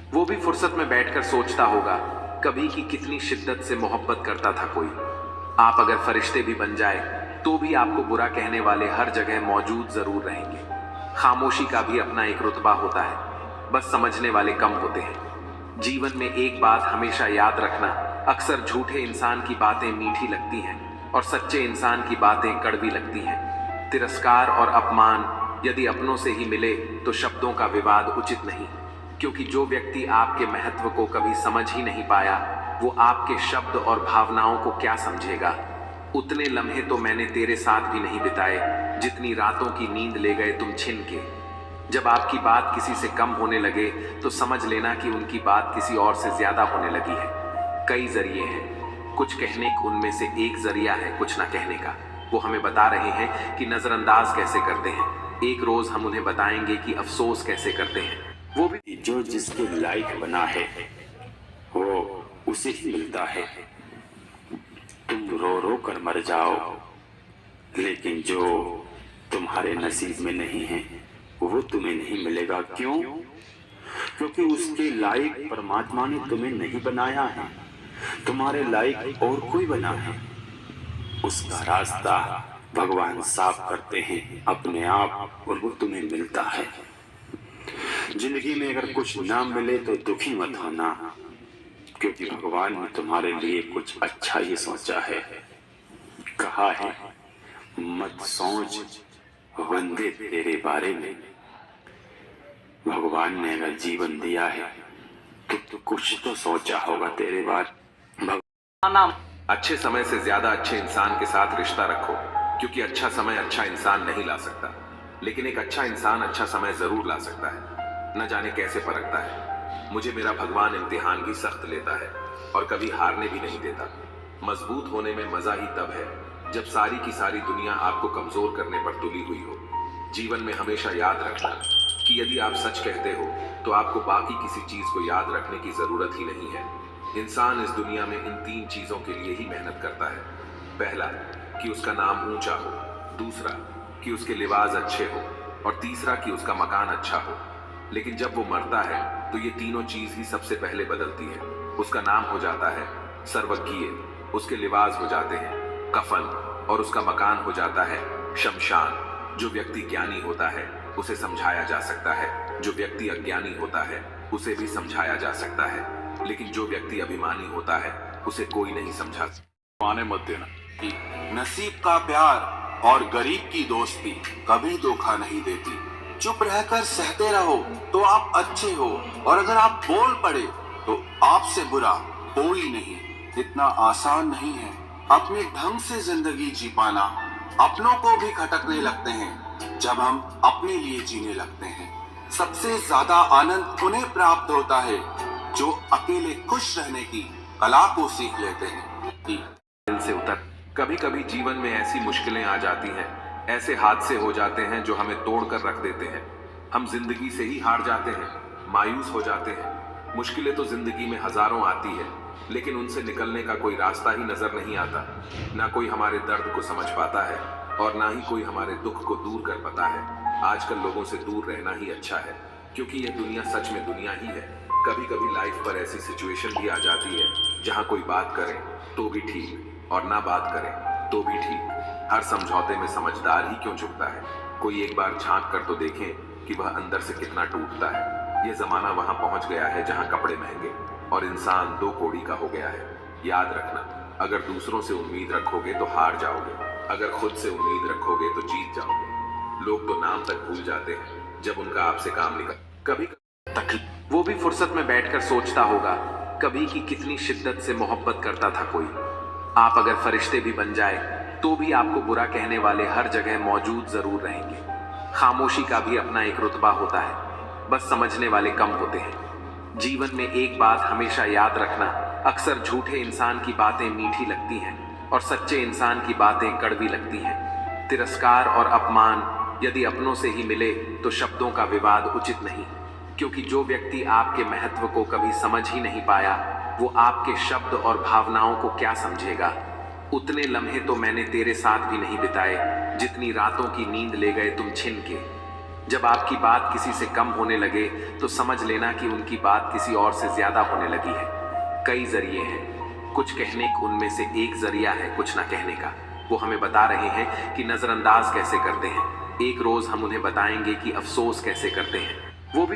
वो भी फुर्सत में बैठकर सोचता होगा कभी कि कितनी शिद्दत से मोहब्बत करता था कोई। आप अगर फरिश्ते भी बन जाए तो भी आपको बुरा कहने वाले हर जगह मौजूद जरूर रहेंगे। खामोशी का भी अपना एक रुतबा होता है, बस समझने वाले कम होते हैं। जीवन में एक बात हमेशा याद रखना, अक्सर झूठे इंसान की बातें मीठी लगती हैं और सच्चे इंसान की बातें कड़वी लगती हैं। तिरस्कार और अपमान यदि अपनों से ही मिले तो शब्दों का विवाद उचित नहीं, क्योंकि जो व्यक्ति आपके महत्व को कभी समझ ही नहीं पाया वो आपके शब्द और भावनाओं को क्या समझेगा। उतने लम्हे तो मैंने तेरे साथ भी नहीं बिताए जितनी रातों की नींद ले गए तुम छिन के। जब आपकी बात किसी से कम होने लगे तो समझ लेना कि उनकी बात किसी और से ज्यादा होने लगी है। कई जरिए हैं, कुछ कहने को उनमें से एक जरिया है कुछ ना कहने का। वो हमें बता रहे हैं कि नजरअंदाज कैसे करते हैं। एक रोज हम उन्हें बताएंगे कि अफसोस कैसे करते हैं। वो भी जो जिसके लायक बना है वो उसे ही मिलता है। तुम रो रो कर मर जाओ, लेकिन जो तुम्हारे नसीब में नहीं है वो तुम्हें नहीं मिलेगा। क्यों? क्योंकि उसके लायक परमात्मा ने तुम्हें नहीं बनाया है, तुम्हारे लायक और कोई बना है। उसका रास्ता भगवान साफ करते हैं अपने आप और वो तुम्हें मिलता है। जिंदगी में अगर कुछ ना मिले तो दुखी मत होना, क्योंकि भगवान ने तुम्हारे लिए कुछ अच्छा ही सोचा है। कहा है मत सोच बंदे तेरे बारे में। भगवान ने अगर जीवन दिया है तो कुछ तो सोचा होगा तेरे बारे। अच्छे समय से ज्यादा अच्छे इंसान के साथ रिश्ता रखो, क्योंकि अच्छा समय अच्छा इंसान नहीं ला सकता, लेकिन एक अच्छा इंसान अच्छा समय जरूर ला सकता है। न जाने कैसे परखता है। मुझे मेरा भगवान इम्तिहान भी सख्त लेता है और कभी हारने भी नहीं देता। मजबूत होने में मजा ही तब है जब सारी की सारी दुनिया आपको कमजोर करने पर तुली हुई हो। जीवन में हमेशा याद रखना कि यदि आप सच कहते हो तो आपको बाकी किसी चीज को याद रखने की जरूरत ही नहीं है। इंसान इस दुनिया में इन तीन चीजों के लिए ही मेहनत करता है। पहला, कि उसका नाम ऊंचा हो। दूसरा, कि उसके लिबास अच्छे हो। और तीसरा, कि उसका मकान अच्छा हो। लेकिन जब वो मरता है तो ये तीनों चीज ही सबसे पहले बदलती है। उसका नाम हो जाता है सर्वज्ञीय, उसके लिबास हो जाते हैं कफन, और उसका मकान हो जाता है शमशान। जो व्यक्ति ज्ञानी होता है उसे समझाया जा सकता है, जो व्यक्ति अज्ञानी होता है उसे भी समझाया जा सकता है, लेकिन जो व्यक्ति अभिमानी होता है उसे कोई नहीं समझा। आने मत देना। नसीब का प्यार और गरीब की दोस्ती कभी धोखा नहीं देती। चुप रहकर सहते रहो तो आप अच्छे हो, और अगर आप बोल पड़े तो आपसे बुरा कोई नहीं। इतना आसान नहीं है अपने ढंग से जिंदगी जी पाना। अपनों को भी खटकने लगते हैं जब हम अपने लिए जीने लगते हैं। सबसे ज्यादा आनंद उन्हें प्राप्त होता है जो अकेले खुश रहने की कला को सीख लेते हैं। दिल से उतर। कभी कभी जीवन में ऐसी मुश्किलें आ जाती हैं, ऐसे हादसे हो जाते हैं जो हमें तोड़कर रख देते हैं। हम जिंदगी से ही हार जाते हैं, मायूस हो जाते हैं। मुश्किलें तो जिंदगी में हजारों आती है, लेकिन उनसे निकलने का कोई रास्ता ही नजर नहीं आता। ना कोई हमारे दर्द को समझ पाता है और ना ही कोई हमारे दुख को दूर कर पाता है। आजकल लोगों से दूर रहना ही अच्छा है, क्योंकि ये दुनिया सच में दुनिया ही है। कभी कभी लाइफ पर ऐसी सिचुएशन भी आ जाती है जहां कोई बात करे तो भी ठीक और ना बात करे तो भी ठीक। हर समझौते में समझदार ही क्यों झुकता है। कोई एक बार झांक कर तो देखें कि वह अंदर से कितना टूटता है। ये जमाना वहां पहुंच गया है जहां कपड़े महंगे और इंसान दो कौड़ी का हो गया है। याद रखना, अगर दूसरों से उम्मीद रखोगे तो हार जाओगे, अगर खुद से उम्मीद रखोगे तो जीत जाओगे। लोग तो नाम तक भूल जाते हैं जब उनका आपसे काम निकल। कभी वो भी फुर्सत में बैठकर सोचता होगा कभी कि कितनी शिद्दत से मोहब्बत करता था कोई। आप अगर फरिश्ते भी बन जाए तो भी आपको बुरा कहने वाले हर जगह मौजूद जरूर रहेंगे। खामोशी का भी अपना एक रुतबा होता है, बस समझने वाले कम होते हैं। जीवन में एक बात हमेशा याद रखना, अक्सर झूठे इंसान की बातें मीठी लगती हैं और सच्चे इंसान की बातें कड़वी लगती हैं। तिरस्कार और अपमान यदि अपनों से ही मिले तो शब्दों का विवाद उचित नहीं, क्योंकि जो व्यक्ति आपके महत्व को कभी समझ ही नहीं पाया वो आपके शब्द और भावनाओं को क्या समझेगा। उतने लम्हे तो मैंने तेरे साथ भी नहीं बिताए जितनी रातों की नींद ले गए तुम छिन के। जब आपकी बात किसी से कम होने लगे तो समझ लेना कि उनकी बात किसी और से ज्यादा होने लगी है। कई जरिए हैं, कुछ कहने को, उनमें से एक जरिया है कुछ ना कहने का। वो हमें बता रहे हैं कि नजरअंदाज कैसे करते हैं। एक रोज हम उन्हें बताएंगे कि अफसोस कैसे करते हैं। वो भी